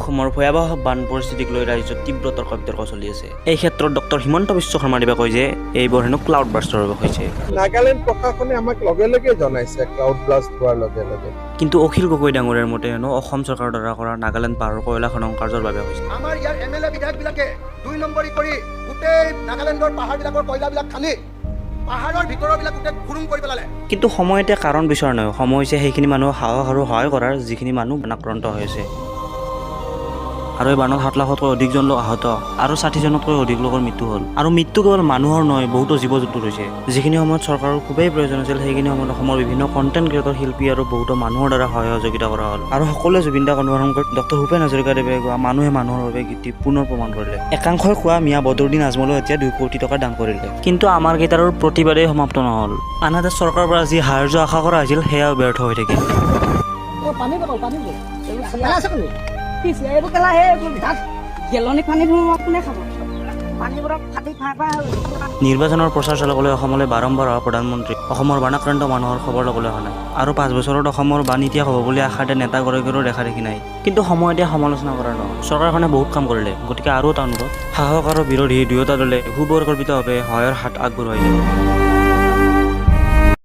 অসমৰ ভয়াৱহ বান পৰিস্থিতিক লৈ ৰাজ্যত তীব্ৰ তৰ্ক বিতৰ্ক চলি আছে। এই ক্ষেত্ৰত ডক্টৰ হিমন্ত বিশ্ব শৰ্মাদেৱে কয় যে এইবোৰ হেনো ক্লাউড বাৰ্ষ্টৰ বাবে হৈছে। নাগালেণ্ড প্ৰশাসনে আমাক লগে লগে জনাইছে ক্লাউড ব্লাষ্ট হোৱাৰ লগে লগে। কিন্তু অখিল গগৈ ডাঙৰীয়াৰ মতে হেনো অসম চৰকাৰৰ দ্বাৰা কৰা নাগালেণ্ড পাহাৰৰ কয়লা খনন কাৰ্যৰ বাবে হৈছে। আমাৰ ইয়াৰ এমএলএ বিধায়কবিলাকে 2 নম্বৰী কৰি গোটেই নাগালেণ্ডৰ পাহাৰবিলাকৰ কয়লাবিলাক খালি পাহাৰৰ ভিতৰবিলাক গোটেই খুৰুং কৰি পেলালে। কিন্তু সময়তে কাৰণ বিচৰা নহয়, সময় হৈছে সেইখিনি মানুহ সাহস আৰু সহায় কৰাৰ যিখিনি মানুহ আক্ৰান্ত হৈ আছে। আৰু এই বানত 7 লাখতকৈ অধিক জন লোক আহত আৰু 60 জনতকৈ অধিক লোকৰ মৃত্যু হ'ল। আৰু মৃত্যু কেৱল মানুহৰ নহয়, বহুতো জীৱ জন্তুৰ হৈছে। যিখিনি সময়ত চৰকাৰৰ খুবেই প্ৰয়োজন আছিল সেইখিনি সময়ত অসমৰ বিভিন্ন কণ্টেণ্ট ক্ৰিয়েটৰ শিল্পী আৰু বহুতো মানুহৰ দ্বাৰা সহযোগিতা কৰা হ'ল। আৰু সকলোৱে জুবিন দাক অনুসৰণ কৰি ডক্টৰ ভূপেন হাজৰিকাদেৱে গোৱা মানুহে মানুহৰ বাবে গীতটি পুনৰ প্ৰমাণ কৰিলে। একাংশই কোৱা মিয়া বদৰুদ্দিন আজমলেও এতিয়া 2 কোটি টকা দান কৰিলে। কিন্তু আমাৰ কেইটাৰৰ প্ৰতিবাদেই সমাপ্ত নহ'ল। আনহাতে চৰকাৰৰ পৰা যি সাহায্য আশা কৰা হৈছিল সেয়াও ব্যৰ্থ হৈ থাকিল। নিৰ্বাচনৰ প্ৰচাৰ চলাবলৈ অসমলৈ বাৰম্বাৰ অহা প্ৰধানমন্ত্ৰী অসমৰ বানাক্ৰান্ত মানুহৰ খবৰ ল'বলৈ অহা নাই। আৰু 5 বছৰত অসমৰ বান ইতিহাস হ'ব বুলি আশাতে নেতাগৰাকীৰো দেখা দেখি নাই। কিন্তু সময়তে সমালোচনা কৰাৰ নহয়, চৰকাৰখনে বহুত কাম কৰিলে। গতিকে আৰু এটা অনুৰোধ, সাহস আৰু বিৰোধী দুয়োটা দলে সুপৰিকল্পিতভাৱে সহায়ৰ হাত আগবঢ়াই যায়।